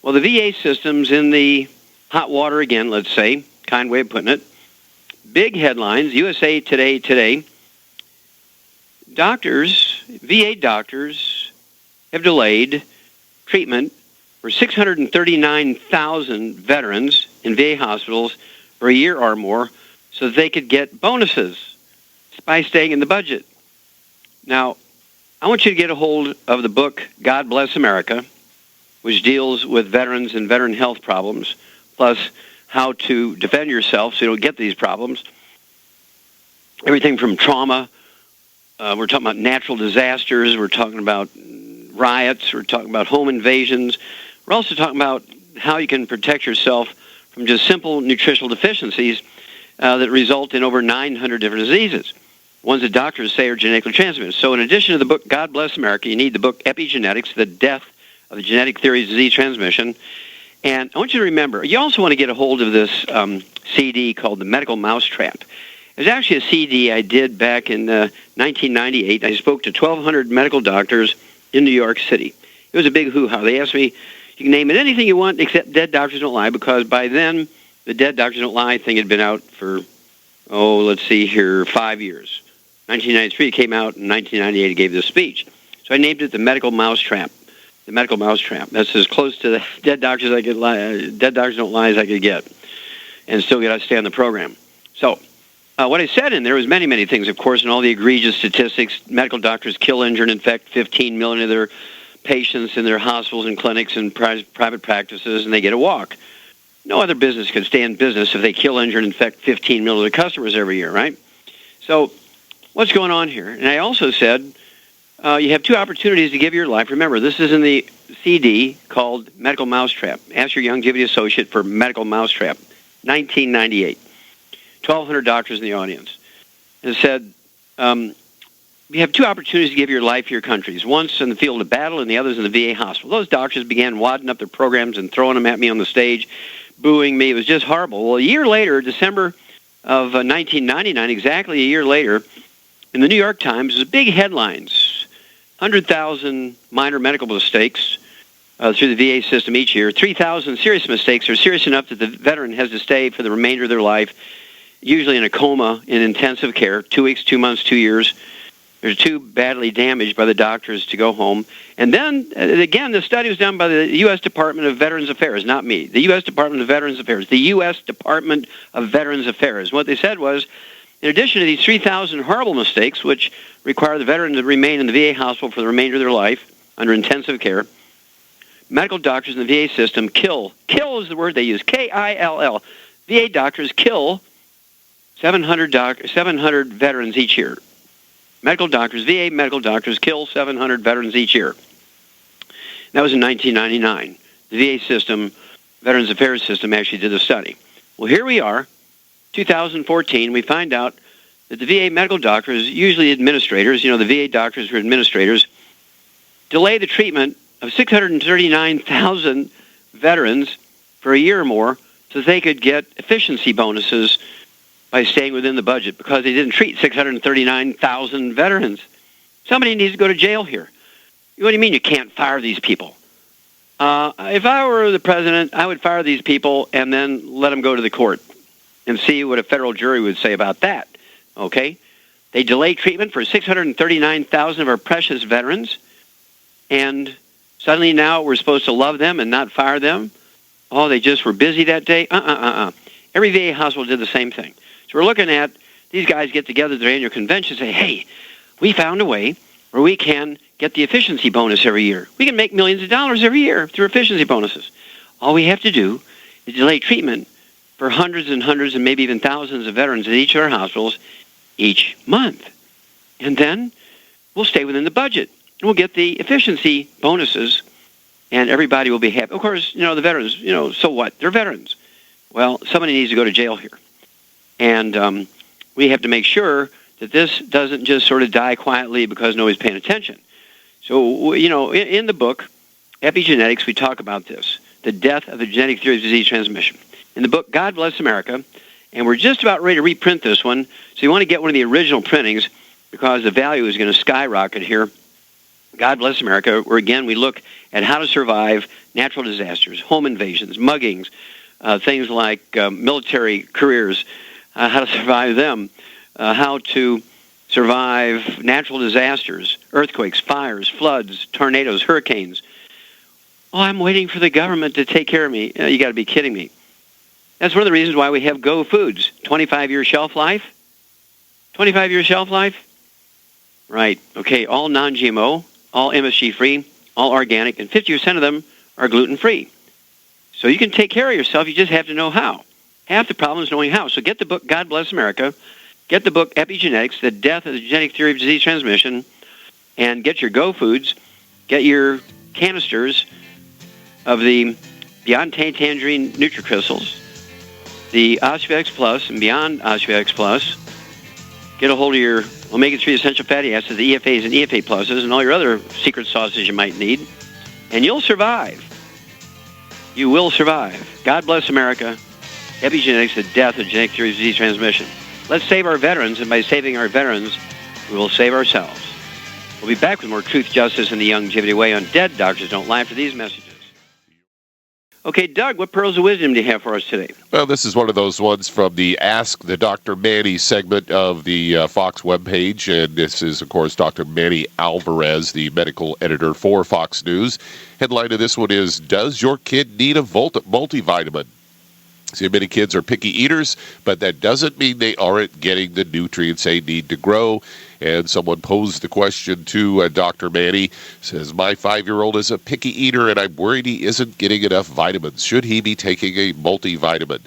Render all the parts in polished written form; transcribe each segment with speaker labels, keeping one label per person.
Speaker 1: Well, the VA system's in the hot water again, let's say, kind way of putting it. Big headlines, USA Today. VA doctors have delayed treatment for 639,000 veterans in VA hospitals for a year or more so that they could get bonuses by staying in the budget. Now, I want you to get a hold of the book, God Bless America, which deals with veterans and veteran health problems, plus how to defend yourself so you don't get these problems. Everything from trauma, we're talking about natural disasters, we're talking about riots, we're talking about home invasions. We're also talking about how you can protect yourself from just simple nutritional deficiencies that result in over 900 different diseases, ones that doctors say are genetically transmitted. So in addition to the book, God Bless America, you need the book Epigenetics, The Death of the Genetic Theory of Disease Transmission. And I want you to remember, you also want to get a hold of this CD called The Medical Mousetrap. It was actually a CD I did back in 1998. I spoke to 1,200 medical doctors in New York City. It was a big hoo-ha. They asked me, you can name it anything you want except Dead Doctors Don't Lie, because by then the Dead Doctors Don't Lie thing had been out for, 5 years. 1993 it came out, in 1998 it gave this speech. So I named it The Medical Mousetrap. The Medical Mousetrap. That's as close to the Dead Doctors Don't Lie as I could get, and still get to stay on the program. So what I said in there was many, many things, of course, and all the egregious statistics. Medical doctors kill, injure, and infect 15 million of their patients in their hospitals and clinics and private practices, and they get a walk. No other business could stay in business if they kill, injure, and infect 15 million of their customers every year, right? So what's going on here? And I also said you have two opportunities to give your life. Remember, this is in the CD called Medical Mousetrap. Ask your longevity associate for Medical Mousetrap, 1998. 1,200 doctors in the audience. And it said, you have two opportunities to give your life to your countries. Once in the field of battle and the others in the VA hospital. Those doctors began wadding up their programs and throwing them at me on the stage, booing me. It was just horrible. Well, a year later, December of 1999, exactly a year later, in the New York Times, there's big headlines. 100,000 minor medical mistakes through the VA system each year. 3,000 serious mistakes are serious enough that the veteran has to stay for the remainder of their life, usually in a coma in intensive care, 2 weeks, 2 months, 2 years. They're too badly damaged by the doctors to go home. And then, again, the study was done by the U.S. Department of Veterans Affairs, not me. The U.S. Department of Veterans Affairs. The U.S. Department of Veterans Affairs. What they said was, in addition to these 3,000 horrible mistakes, which require the veteran to remain in the VA hospital for the remainder of their life under intensive care, medical doctors in the VA system kill is the word they use, K-I-L-L. VA doctors kill 700 veterans each year. VA medical doctors kill 700 veterans each year. That was in 1999. The VA system, Veterans Affairs system, actually did a study. Well, here we are, 2014. We find out that the VA medical doctors, usually administrators, the VA doctors who are administrators, delay the treatment of 639,000 veterans for a year or more so they could get efficiency bonuses by staying within the budget because they didn't treat 639,000 veterans. Somebody needs to go to jail here. What do you mean you can't fire these people? If I were the president, I would fire these people and then let them go to the court and see what a federal jury would say about that. Okay? They delay treatment for 639,000 of our precious veterans, and suddenly now we're supposed to love them and not fire them? Oh, they just were busy that day? Every VA hospital did the same thing. So we're looking at these guys get together at their annual convention and say, hey, we found a way where we can get the efficiency bonus every year. We can make millions of dollars every year through efficiency bonuses. All we have to do is delay treatment for hundreds and hundreds and maybe even thousands of veterans at each of our hospitals each month. And then we'll stay within the budget. And we'll get the efficiency bonuses, and everybody will be happy. Of course, the veterans, so what? They're veterans. Well, somebody needs to go to jail here. And we have to make sure that this doesn't just sort of die quietly because nobody's paying attention. So, in the book, Epigenetics, we talk about this, the death of the genetic theory of disease transmission. In the book, God Bless America, and we're just about ready to reprint this one, so you want to get one of the original printings because the value is going to skyrocket here. God Bless America, where again we look at how to survive natural disasters, home invasions, muggings, things like military careers, how to survive them, how to survive natural disasters, earthquakes, fires, floods, tornadoes, hurricanes. Oh, I'm waiting for the government to take care of me. You got to be kidding me. That's one of the reasons why we have Go Foods. 25-year shelf life? 25-year shelf life? Right. Okay, all non-GMO, all MSG-free, all organic, and 50% of them are gluten-free. So you can take care of yourself. You just have to know how. Half the problem is knowing how. So get the book, God Bless America. Get the book, Epigenetics, The Death of the Genetic Theory of Disease Transmission, and get your Go Foods. Get your canisters of the Beyond Tangerine NutriCrystals, the Osteox Plus and Beyond Osteox Plus. Get a hold of your omega-3 essential fatty acids, the EFAs and EFA pluses, and all your other secret sauces you might need, and you'll survive. You will survive. God Bless America. Epigenetics, The Death of Genetic Theory of Disease Transmission. Let's save our veterans, and by saving our veterans, we will save ourselves. We'll be back with more Truth, Justice, and the Longevity Way on Dead Doctors Don't Lie after these messages. Okay, Doug, what pearls of wisdom do you have for us today?
Speaker 2: Well, this is one of those ones from the Ask the Dr. Manny segment of the Fox webpage, and this is, of course, Dr. Manny Alvarez, the medical editor for Fox News. Headline of this one is, Does your kid need a multivitamin? See, many kids are picky eaters, but that doesn't mean they aren't getting the nutrients they need to grow. And someone posed the question to Dr. Manny, says, my 5-year-old is a picky eater, and I'm worried he isn't getting enough vitamins. Should he be taking a multivitamin?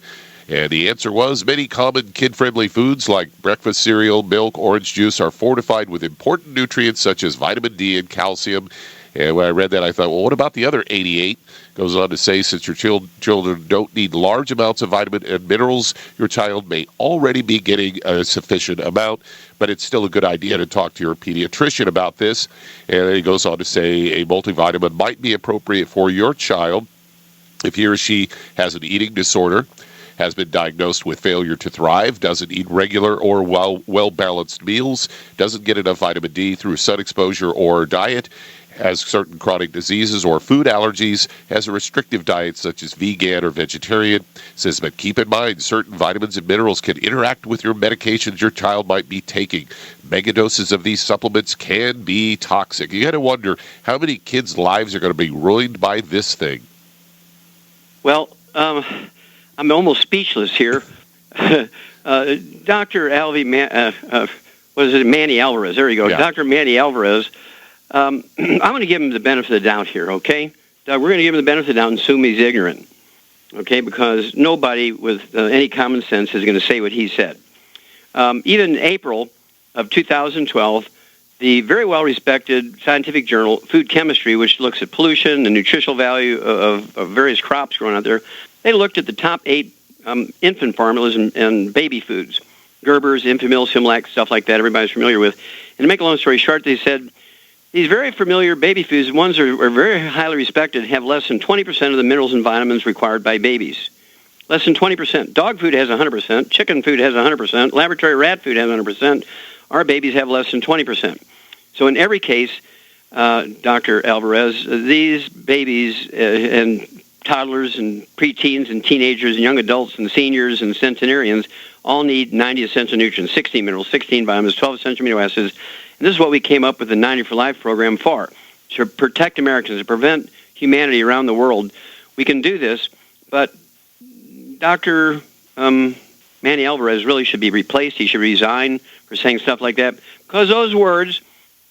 Speaker 2: And the answer was, many common kid-friendly foods like breakfast cereal, milk, orange juice are fortified with important nutrients such as vitamin D and calcium. And when I read that, I thought, well, what about the other 88? Goes on to say, since your children don't need large amounts of vitamin and minerals, your child may already be getting a sufficient amount, but it's still a good idea to talk to your pediatrician about this. And he goes on to say a multivitamin might be appropriate for your child if he or she has an eating disorder, has been diagnosed with failure to thrive, doesn't eat regular or well-balanced meals, doesn't get enough vitamin D through sun exposure or diet, has certain chronic diseases or food allergies, has a restrictive diet such as vegan or vegetarian. Says, but keep in mind, certain vitamins and minerals can interact with your medications your child might be taking. Megadoses of these supplements can be toxic. You got to wonder how many kids' lives are going to be ruined by this thing.
Speaker 1: Well, I'm almost speechless here. Dr. Manny Alvarez. There you go. Yeah. Dr. Manny Alvarez. I'm going to give him the benefit of the doubt here, okay? We're going to give him the benefit of the doubt and assume he's ignorant, okay? Because nobody with any common sense is going to say what he said. Even in April of 2012, the very well-respected scientific journal, Food Chemistry, which looks at pollution, the nutritional value of various crops growing out there, they looked at the top 8 infant formulas and baby foods, Gerber's, Enfamil, Similac, stuff like that everybody's familiar with. And to make a long story short, they said, these very familiar baby foods, ones that are very highly respected, have less than 20% of the minerals and vitamins required by babies. Less than 20%. Dog food has 100%. Chicken food has 100%. Laboratory rat food has 100%. Our babies have less than 20%. So in every case, Dr. Alvarez, these babies and toddlers and preteens and teenagers and young adults and seniors and centenarians all need 90 essential nutrients, 16 minerals, 16 vitamins, 12 essential amino acids. And this is what we came up with the 90 for Life program for, to protect Americans, to prevent humanity around the world. We can do this, but Dr. Manny Alvarez really should be replaced. He should resign for saying stuff like that, because those words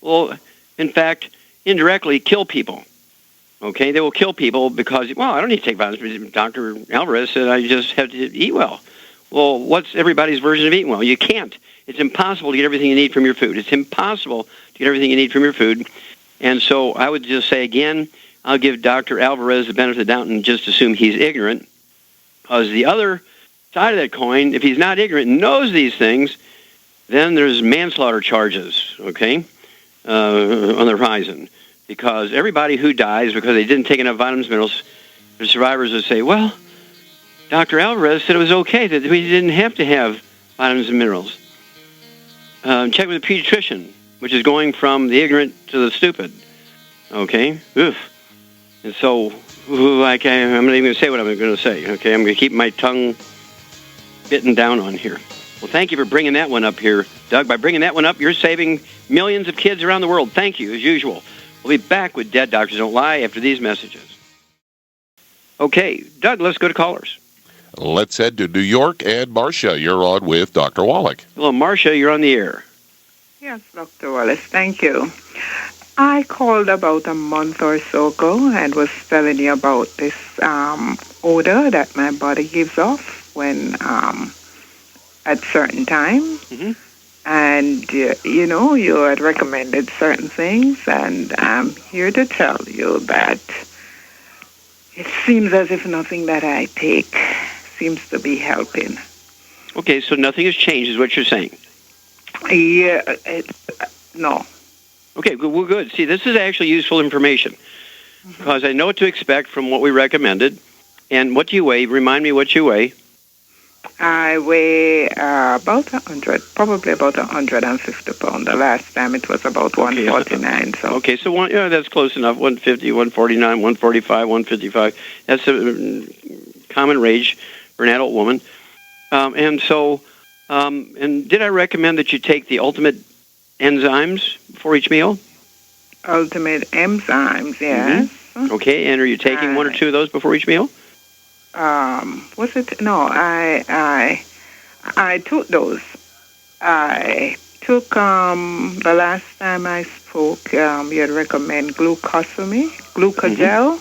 Speaker 1: will, in fact, indirectly kill people. Okay, they will kill people because, well, I don't need to take vitamins. Dr. Alvarez said I just have to eat well. Well, what's everybody's version of eating well? You can't. It's impossible to get everything you need from your food. It's impossible to get everything you need from your food. And so I would just say, again, I'll give Dr. Alvarez the benefit of the doubt and just assume he's ignorant. Because the other side of that coin, if he's not ignorant and knows these things, then there's manslaughter charges, okay, on the horizon. Because everybody who dies because they didn't take enough vitamins and minerals, the survivors would say, well, Dr. Alvarez said it was okay, that we didn't have to have vitamins and minerals. Check with a pediatrician, which is going from the ignorant to the stupid. Okay? Oof. And so, I'm not even going to say what I'm going to say. Okay? I'm going to keep my tongue bitten down on here. Well, thank you for bringing that one up here, Doug. By bringing that one up, you're saving millions of kids around the world. Thank you, as usual. We'll be back with Dead Doctors Don't Lie after these messages. Okay, Doug, let's go to callers.
Speaker 2: Let's head to New York, and Marcia, you're on with Dr. Wallach.
Speaker 1: Hello, Marcia, you're on the air.
Speaker 3: Yes, Dr. Wallace, thank you. I called about a month or so ago and was telling you about this odor that my body gives off when at certain times.
Speaker 1: Mm-hmm.
Speaker 3: And, you had recommended certain things, and I'm here to tell you that it seems as if nothing that I take seems to be helping.
Speaker 1: Okay, so nothing has changed is what you're saying.
Speaker 3: Yeah, no.
Speaker 1: Okay, well, good. See, this is actually useful information because I know what to expect from what we recommended. And what do you weigh? Remind me what you weigh.
Speaker 3: I weigh about 100, probably about 150 pounds. The last time it was about 149.
Speaker 1: Okay, so that's close enough. 150, 149, 145, 155. That's a common range for an adult woman. And did I recommend that you take the ultimate enzymes before each meal?
Speaker 3: Ultimate enzymes, yes.
Speaker 1: Mm-hmm. Okay, and are you taking one or two of those before each meal?
Speaker 3: Was it? No, I took those. I took, the last time I spoke, you had recommended glucogel,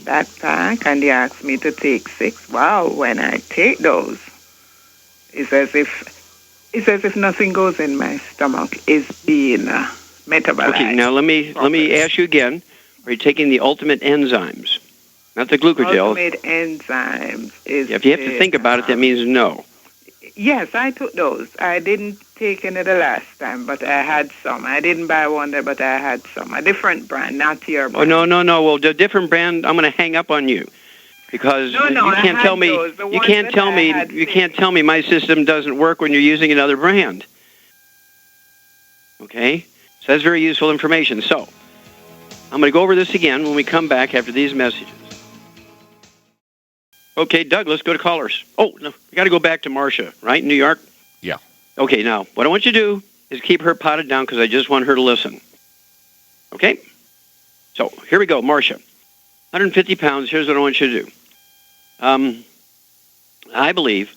Speaker 3: that pack, and you asked me to take 6. Wow, when I take those, it's as if nothing goes in my stomach. It's being metabolized.
Speaker 1: Okay, now let me ask you again. Are you taking the ultimate enzymes? Not the glucogel.
Speaker 3: Ultimate enzymes is...
Speaker 1: If you have to think about it, that means no.
Speaker 3: Yes, I took those. I didn't take any the last time, but I had some. I didn't buy one there, but I had some. A different brand, not your brand.
Speaker 1: Oh, no. Well, the different brand, I'm going to hang up on you. Because you can't tell me you can't tell me my system doesn't work when you're using another brand. Okay? So that's very useful information. So, I'm going to go over this again when we come back after these messages. Okay, Doug, let's go to callers. Oh, no, we got to go back to Marcia, right, in New York?
Speaker 2: Yeah.
Speaker 1: Okay, now, what I want you to do is keep her potted down because I just want her to listen. Okay? So, here we go, Marcia. 150 pounds, here's what I want you to do. I believe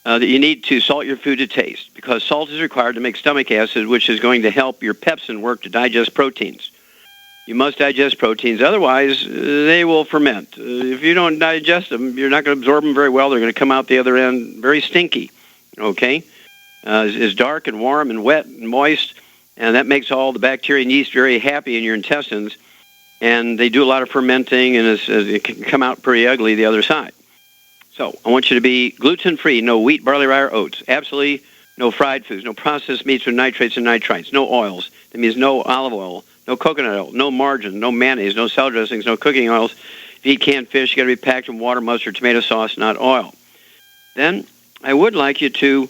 Speaker 1: that you need to salt your food to taste because salt is required to make stomach acid, which is going to help your pepsin work to digest proteins. You must digest proteins, otherwise they will ferment. If you don't digest them, you're not going to absorb them very well. They're going to come out the other end very stinky, okay? It's dark and warm and wet and moist, and that makes all the bacteria and yeast very happy in your intestines, and they do a lot of fermenting, and it can come out pretty ugly the other side. So I want you to be gluten-free, no wheat, barley, rye, or oats. Absolutely no fried foods, no processed meats with nitrates and nitrites, no oils. That means no olive oil, no coconut oil, no margarine, no mayonnaise, no salad dressings, no cooking oils. If you eat canned fish, you got to be packed in water, mustard, tomato sauce, not oil. Then I would like you to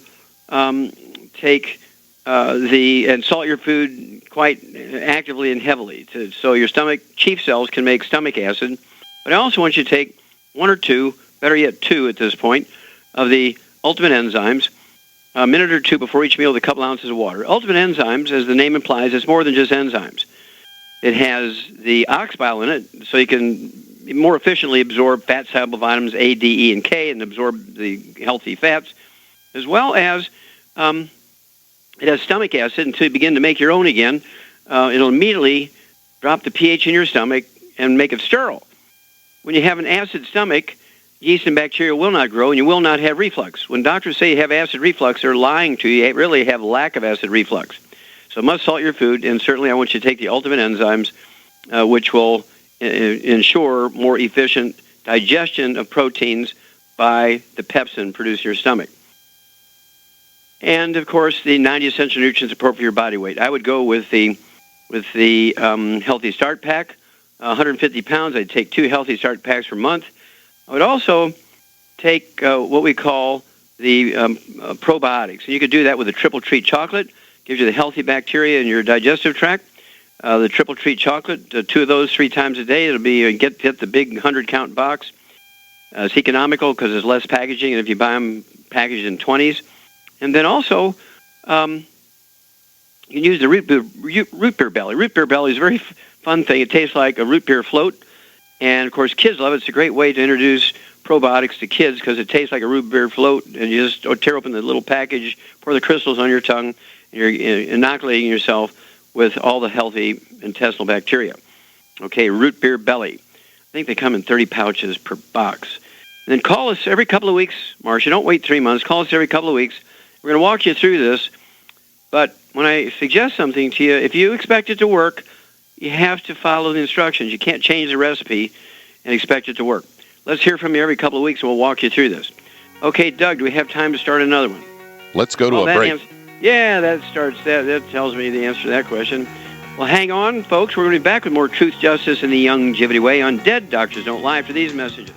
Speaker 1: take and salt your food quite actively and heavily, so your stomach chief cells can make stomach acid. But I also want you to take 1 or 2, better yet 2 at this point, of the ultimate enzymes, a minute or 2 before each meal with a couple ounces of water. Ultimate enzymes, as the name implies, it's more than just enzymes. It has the ox bile in it, so you can more efficiently absorb fat-soluble vitamins A, D, E, and K and absorb the healthy fats, as well as it has stomach acid until you begin to make your own again. It'll immediately drop the pH in your stomach and make it sterile. When you have an acid stomach, yeast and bacteria will not grow, and you will not have reflux. When doctors say you have acid reflux, they're lying to you. You really have lack of acid reflux. So must salt your food, and certainly I want you to take the ultimate enzymes, which will ensure more efficient digestion of proteins by the pepsin produced in your stomach. And, of course, the 90 essential nutrients appropriate for your body weight. I would go with the Healthy Start Pack. 150 pounds, I'd take 2 Healthy Start Packs per month. I would also take what we call the probiotics. And you could do that with a triple treat chocolate. Gives you the healthy bacteria in your digestive tract. The triple treat chocolate, 2 of those 3 times a day. It'll be get the big 100-count box. It's economical because there's less packaging, and if you buy them packaged in 20s. And then also, you can use the root beer belly. Root beer belly is a very fun thing. It tastes like a root beer float. And, of course, kids love it. It's a great way to introduce probiotics to kids because it tastes like a root beer float. And you just tear open the little package, pour the crystals on your tongue, and you're inoculating yourself with all the healthy intestinal bacteria. Okay, root beer belly. I think they come in 30 pouches per box. And then call us every couple of weeks, Marcia. Don't wait 3 months. Call us every couple of weeks. We're going to walk you through this. But when I suggest something to you, if you expect it to work, you have to follow the instructions. You can't change the recipe and expect it to work. Let's hear from you every couple of weeks, and we'll walk you through this. Okay, Doug, do we have time to start another one?
Speaker 2: Let's go to a break.
Speaker 1: That tells me the answer to that question. Well, hang on, folks. We're going to be back with more Truth, Justice, and the Longevity Way on Dead Doctors Don't Lie after these messages.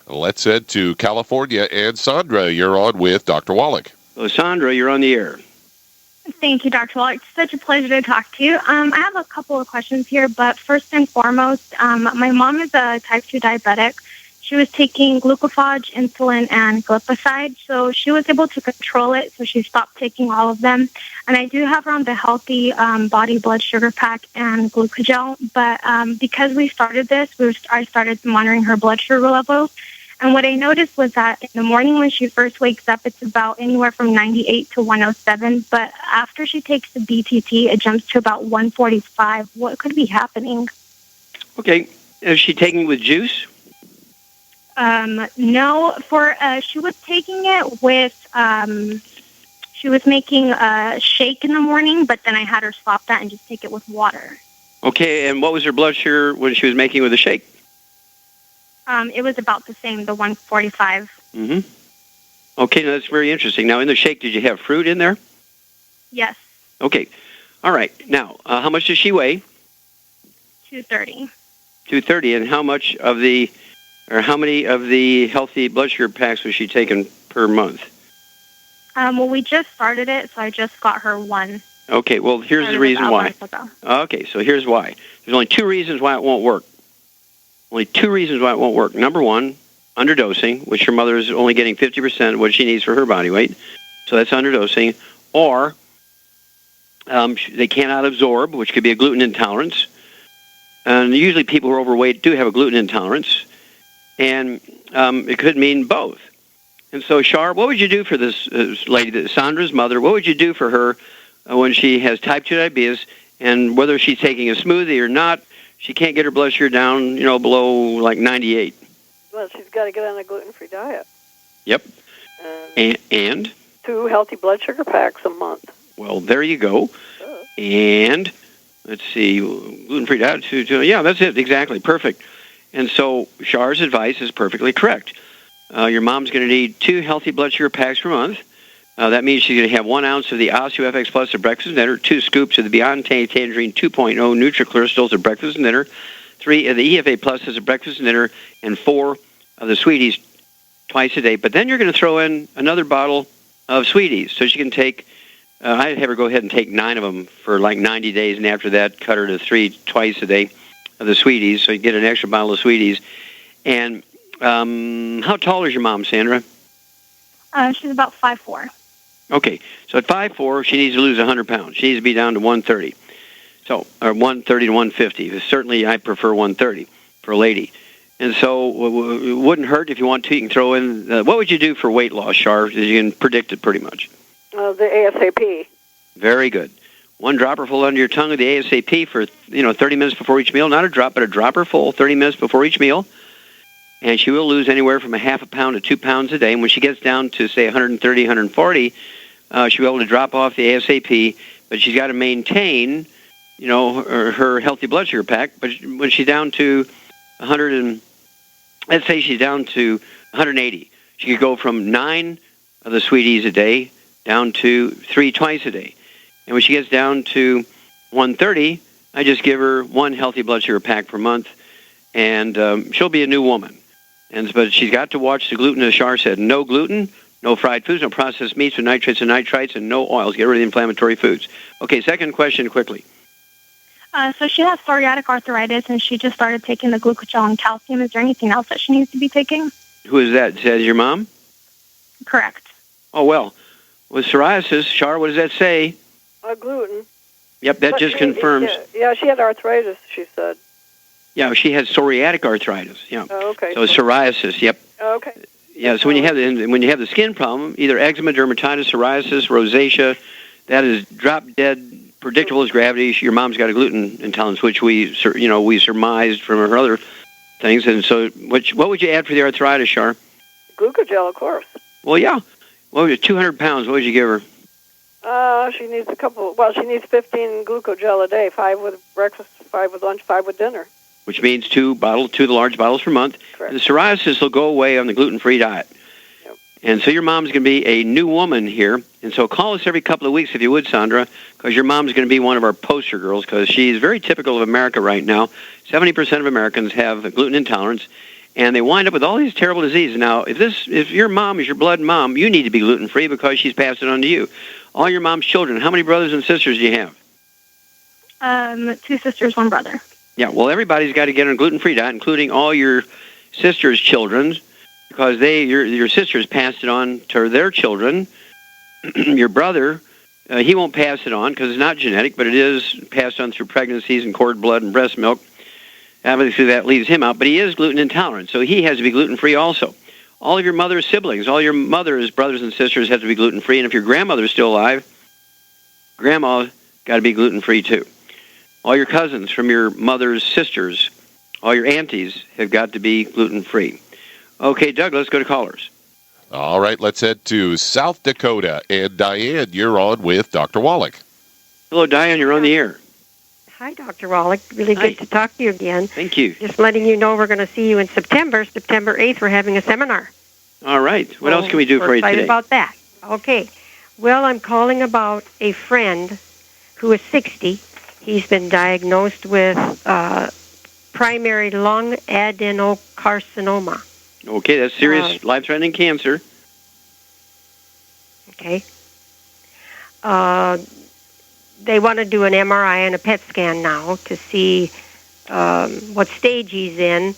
Speaker 2: Let's head to California. And Sandra, you're on with Dr. Wallach.
Speaker 1: So, Sandra, you're on the air.
Speaker 4: Thank you, Dr. Wallach. It's such a pleasure to talk to you. I have a couple of questions here, but first and foremost, my mom is a type 2 diabetic. She was taking glucophage, insulin, and glipizide, so she was able to control it, so she stopped taking all of them. And I do have her on the healthy body blood sugar pack and glucogel, but because we started this, I started monitoring her blood sugar levels. And what I noticed was that in the morning when she first wakes up, it's about anywhere from 98 to 107. But after she takes the BTT, it jumps to about 145. What could be happening?
Speaker 1: Okay. Is she taking it with juice?
Speaker 4: No. She was taking it with, she was making a shake in the morning, but then I had her stop that and just take it with water.
Speaker 1: Okay. And what was her blood sugar when she was making it with a shake?
Speaker 4: It was about the same, the 145.
Speaker 1: Mm-hmm. Okay, now that's very interesting. Now, in the shake, did you have fruit in there?
Speaker 4: Yes.
Speaker 1: Okay. All right. Now, how much does she weigh?
Speaker 4: 230.
Speaker 1: 230. And how many of the healthy blood sugar packs was she taking per month?
Speaker 4: Well, we just started it, so I just got her one.
Speaker 1: Okay. Well, here's the reason why. Okay, so here's why. There's only 2 reasons why it won't work. Only 2 reasons why it won't work. Number 1, underdosing, which her mother is only getting 50% of what she needs for her body weight. So that's underdosing. Or they cannot absorb, which could be a gluten intolerance. And usually people who are overweight do have a gluten intolerance. And it could mean both. And so, Shar, what would you do for this lady, Sandra's mother? What would you do for her when she has type 2 diabetes, and whether she's taking a smoothie or not, she can't get her blood sugar down, below like 98.
Speaker 5: Well, she's got to get on a gluten-free diet.
Speaker 1: Yep. And?
Speaker 5: 2 healthy blood sugar packs a month.
Speaker 1: Well, there you go. And, let's see, gluten-free diet, yeah, that's it, exactly, perfect. And so Shar's advice is perfectly correct. Your mom's going to need 2 healthy blood sugar packs per month. That means she's going to have 1 ounce of the OsteoFX Plus at breakfast and dinner, 2 scoops of the Beyond Tangerine 2.0 NutriCrystals at breakfast and dinner, 3 of the EFA Pluses at breakfast and dinner, and 4 of the Sweeties twice a day. But then you're going to throw in another bottle of Sweeties. So she can take, I'd have her go ahead and take 9 of them for like 90 days, and after that, cut her to 3 twice a day of the Sweeties. So you get an extra bottle of Sweeties. And how tall is your mom, Sandra?
Speaker 4: She's about 5'4".
Speaker 1: Okay, so at 5'4", she needs to lose 100 pounds. She needs to be down to 130. So, or 130 to 150. Certainly, I prefer 130 for a lady. And so, it wouldn't hurt if you want to. You can throw in. What would you do for weight loss, Char? You can predict it pretty much.
Speaker 5: The ASAP.
Speaker 1: Very good. 1 dropper full under your tongue of the ASAP for 30 minutes before each meal. Not a drop, but a dropper full, 30 minutes before each meal. And she will lose anywhere from a half a pound to 2 pounds a day. And when she gets down to, say, 130, 140, she'll be able to drop off the ASAP. But she's got to maintain, her healthy blood sugar pack. But when she's down to 100 and, let's say she's down to 180, she could go from 9 of the Sweeties a day down to 3 twice a day. And when she gets down to 130, I just give her 1 healthy blood sugar pack per month, and she'll be a new woman. But she's got to watch the gluten, as Shar said. No gluten, no fried foods, no processed meats with nitrates and nitrites, and no oils. Get rid of the inflammatory foods. Okay, second question quickly.
Speaker 4: So she has psoriatic arthritis, and she just started taking the glucogel and calcium. Is there anything else that she needs to be taking?
Speaker 1: Who is that? Is that your mom?
Speaker 4: Correct.
Speaker 1: Oh, well, with psoriasis, Char, what does that say?
Speaker 5: Gluten.
Speaker 1: Yep, that just confirms.
Speaker 5: Yeah, she had arthritis, she said.
Speaker 1: Yeah, she had psoriatic arthritis. Yeah.
Speaker 5: Oh, okay.
Speaker 1: So psoriasis. Yep.
Speaker 5: Oh, okay.
Speaker 1: Yeah. So when you have the skin problem, either eczema, dermatitis, psoriasis, rosacea, that is drop dead, predictable as gravity. Your mom's got a gluten intolerance, which we surmised from her other things. And so, what would you add for the arthritis, Char?
Speaker 5: Glucogel, of course.
Speaker 1: Well, yeah. What was it? 200 pounds. What would you give her?
Speaker 5: She needs she needs 15 glucogel a day, 5 with breakfast, 5 with lunch, 5 with dinner.
Speaker 1: Which means two the large bottles per month.
Speaker 5: Correct.
Speaker 1: And the psoriasis will go away on the gluten-free diet.
Speaker 5: Yep.
Speaker 1: And so your mom's going to be a new woman here. And so call us every couple of weeks if you would, Sandra, because your mom's going to be one of our poster girls, because she's very typical of America right now. 70% of Americans have gluten intolerance, and they wind up with all these terrible diseases. Now, if your mom is your blood mom, you need to be gluten-free because she's passed it on to you. All your mom's children, how many brothers and sisters do you have?
Speaker 4: 2 sisters, 1 brother.
Speaker 1: Yeah, well, everybody's got to get on a gluten-free diet, including all your sisters' children, because your sisters passed it on to their children. Your brother, he won't pass it on because it's not genetic, but it is passed on through pregnancies and cord blood and breast milk. Obviously, that leaves him out, but he is gluten intolerant, so he has to be gluten-free also. All of your mother's siblings, all your mother's brothers and sisters have to be gluten-free, and if your grandmother's still alive, grandma's got to be gluten-free too. All your cousins from your mother's sisters, all your aunties have got to be gluten-free. Okay, Doug, let's go to callers.
Speaker 2: All right, let's head to South Dakota. And Diane, you're on with Dr. Wallach.
Speaker 1: Hello, Diane, you're on the air.
Speaker 6: Hi, Dr. Wallach. Really good to talk to you again.
Speaker 1: Thank you.
Speaker 6: Just letting you know we're going to see you in September 8th. We're having a seminar.
Speaker 1: All right. What else can we do for you today?
Speaker 6: We're excited about that. Okay. Well, I'm calling about a friend who is 60. He's been diagnosed with primary lung adenocarcinoma.
Speaker 1: Okay, that's serious, life-threatening cancer.
Speaker 6: Okay. They want to do an MRI and a PET scan now to see what stage he's in.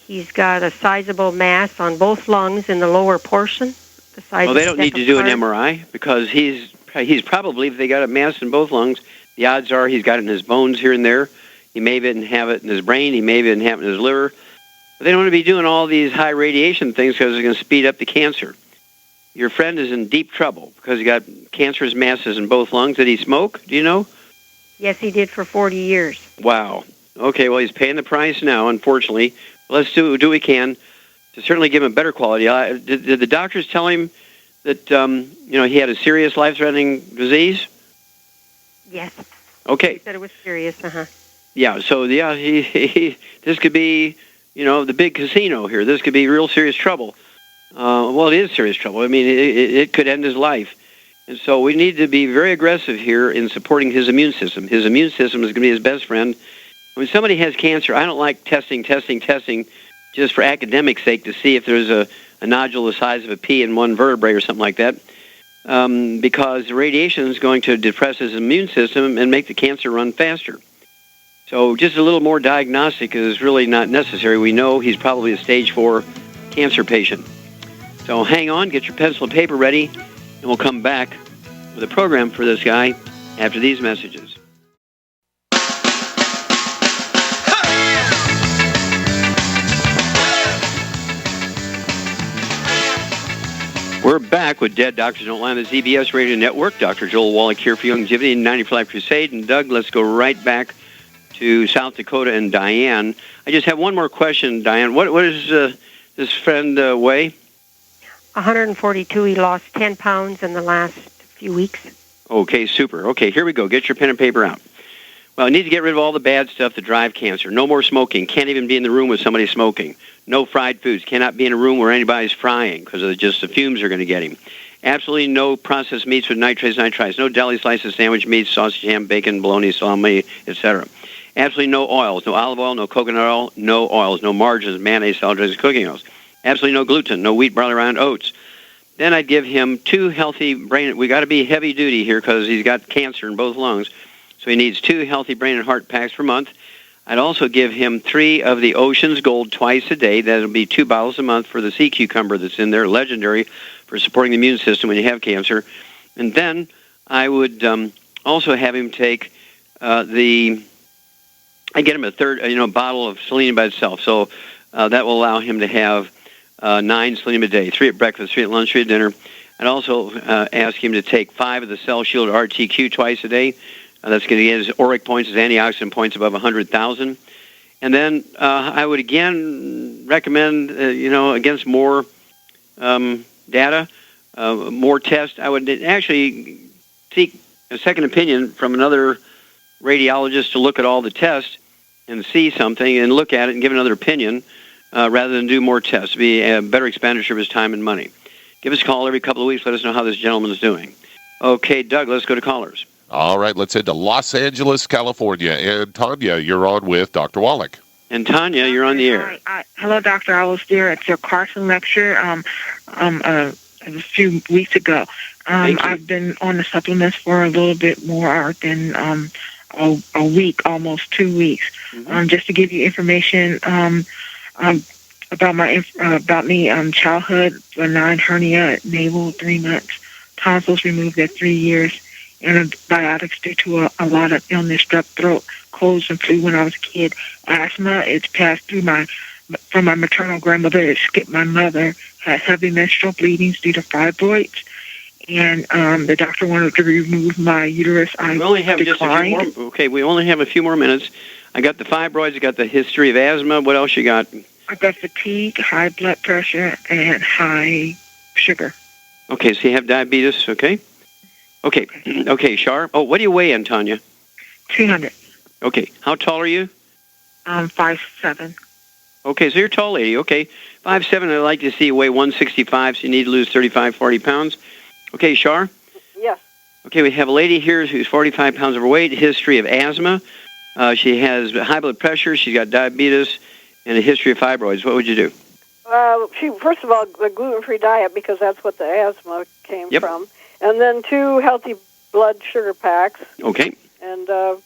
Speaker 6: He's got a sizable mass on both lungs in the lower portion.
Speaker 1: Well, they don't need to do an MRI because he's probably, if they got a mass in both lungs, the odds are he's got it in his bones here and there. He may even have it in his brain. He may even have it in his liver. But they don't want to be doing all these high radiation things because it's going to speed up the cancer. Your friend is in deep trouble because he got cancerous masses in both lungs. Did he smoke? Do you know?
Speaker 6: Yes, he did for 40 years.
Speaker 1: Wow. Okay, well, he's paying the price now, unfortunately. Let's do what we can to certainly give him a better quality. Did the doctors tell him that he had a serious life-threatening disease?
Speaker 6: Yes.
Speaker 1: Okay.
Speaker 6: He said it was serious.
Speaker 1: Yeah. So he this could be the big casino here. This could be real serious trouble. Well, it is serious trouble. I mean, it could end his life. And so we need to be very aggressive here in supporting his immune system. His immune system is going to be his best friend. When somebody has cancer, I don't like testing just for academic sake to see if there's a nodule the size of a pea in one vertebrae or something like that, because the radiation is going to depress his immune system and make the cancer run faster. So just a little more diagnostic is really not necessary. We know he's probably a stage 4 cancer patient. So hang on, get your pencil and paper ready, and we'll come back with a program for this guy after these messages. We're back with Dead Doctors Don't Lie on the ZBS Radio Network. Dr. Joel Wallach here for Longevity and 90 for Life Crusade. And Doug, let's go right back to South Dakota and Diane. I just have one more question, Diane. What does this friend weigh?
Speaker 6: 142. He lost 10 pounds in the last few weeks.
Speaker 1: Okay, super. Okay, here we go. Get your pen and paper out. Well, I need to get rid of all the bad stuff that drive cancer. No more smoking. Can't even be in the room with somebody smoking. No fried foods. Cannot be in a room where anybody's frying because of just the fumes are going to get him. Absolutely no processed meats with nitrites. No deli slices, sandwich meats, sausage, ham, bacon, bologna, salami, etc. Absolutely no oils. No olive oil, no coconut oil, no oils, no margarines, mayonnaise, salad dressings, cooking oils. Absolutely no gluten, no wheat, barley, rye, and oats. Then I'd give him 2 healthy brain. We got to be heavy duty here because he's got cancer in both lungs. So So he needs 2 healthy brain and heart packs per month. I'd also give him 3 of the Ocean's Gold twice a day. That'll be 2 bottles a month for the sea cucumber that's in there, legendary for supporting the immune system when you have cancer. And then I would also have him take I get him a third, bottle of selenium by itself. So that will allow him to have 9 selenium a day, 3 at breakfast, 3 at lunch, 3 at dinner. I'd also ask him to take 5 of the Cell Shield RTQ twice a day. That's going to get his auric points, his antioxidant points above 100,000. And then I would again recommend, against more data, more tests. I would actually seek a second opinion from another radiologist to look at all the tests and see something and look at it and give another opinion rather than do more tests. It'd be a better expenditure of his time and money. Give us a call every couple of weeks. Let us know how this gentleman's doing. Okay, Doug, let's go to callers.
Speaker 2: All right, let's head to Los Angeles, California. And Tanya, you're on with Dr. Wallach.
Speaker 1: And Tanya, you're on the air.
Speaker 3: Hello, Doctor. I was there at your Carson lecture a few weeks ago. I've been on the supplements for a little bit more than a week, almost 2 weeks.
Speaker 1: Mm-hmm.
Speaker 3: Just to give you information about me, childhood, benign hernia at navel, 3 months, tonsils removed at 3 years, antibiotics due to a lot of illness, strep throat, colds, and flu when I was a kid. Asthma, it's passed through from my maternal grandmother. It skipped my mother. Had heavy menstrual bleedings due to fibroids. And the doctor wanted to remove my uterus.
Speaker 1: We only have just a few more. Okay, we only have a few more minutes. I got the fibroids. I got the history of asthma. What else you got?
Speaker 3: I got fatigue, high blood pressure, and high sugar.
Speaker 1: Okay, so you have diabetes, okay? Okay, Shar. Oh, what do you weigh, Antonia?
Speaker 3: 200.
Speaker 1: Okay, how tall are you?
Speaker 3: 5'7".
Speaker 1: Okay, so you're a tall lady, okay. 5'7", I'd like to see you weigh 165, so you need to lose 35, 40 pounds. Okay, Shar?
Speaker 5: Yes.
Speaker 1: Okay, we have a lady here who's 45 pounds overweight, history of asthma. She has high blood pressure, she's got diabetes, and a history of fibroids. What would you do?
Speaker 5: First of all, the gluten-free diet, because that's what the asthma came from. And then 2 healthy blood sugar packs.
Speaker 1: Okay.
Speaker 5: And
Speaker 1: what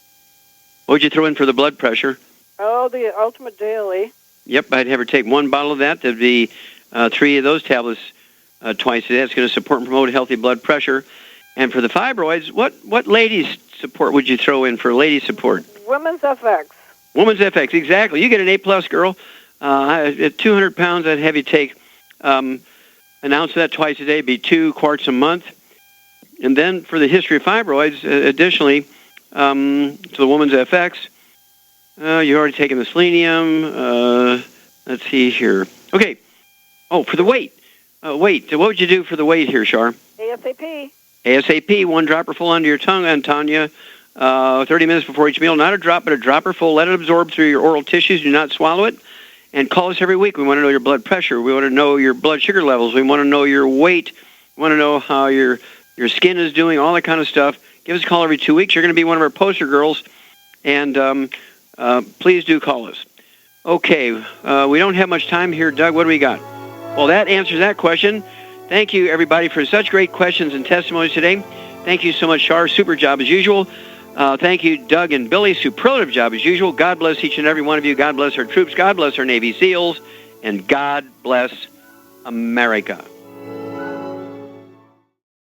Speaker 1: would you throw in for the blood pressure?
Speaker 5: The Ultimate Daily.
Speaker 1: Yep, I'd have her take 1 bottle of that. There'd be 3 of those tablets twice a day. That's going to support and promote healthy blood pressure. And for the fibroids, what ladies support would you throw in for lady support?
Speaker 5: Women's FX.
Speaker 1: Women's FX, exactly. You get an A-plus girl. At 200 pounds, I'd have you take an ounce of that twice a day. It'd be 2 quarts a month. And then for the history of fibroids, additionally, to the woman's FX, you've already taken the selenium. Let's see here. Okay. Oh, for the weight. What would you do for the weight here, Shar?
Speaker 5: ASAP.
Speaker 1: ASAP, 1 dropper full under your tongue, Antonia. 30 minutes before each meal. Not a drop, but a dropper full. Let it absorb through your oral tissues. Do not swallow it. And call us every week. We want to know your blood pressure. We want to know your blood sugar levels. We want to know your weight. We want to know how your skin is doing, all that kind of stuff. Give us a call every 2 weeks. You're going to be one of our poster girls. And please do call us. Okay, we don't have much time here. Doug, what do we got? Well, that answers that question. Thank you, everybody, for such great questions and testimonies today. Thank you so much, Shar. Super job as usual. Thank you, Doug and Billy. Superlative job as usual. God bless each and every one of you. God bless our troops. God bless our Navy SEALs. And God bless America.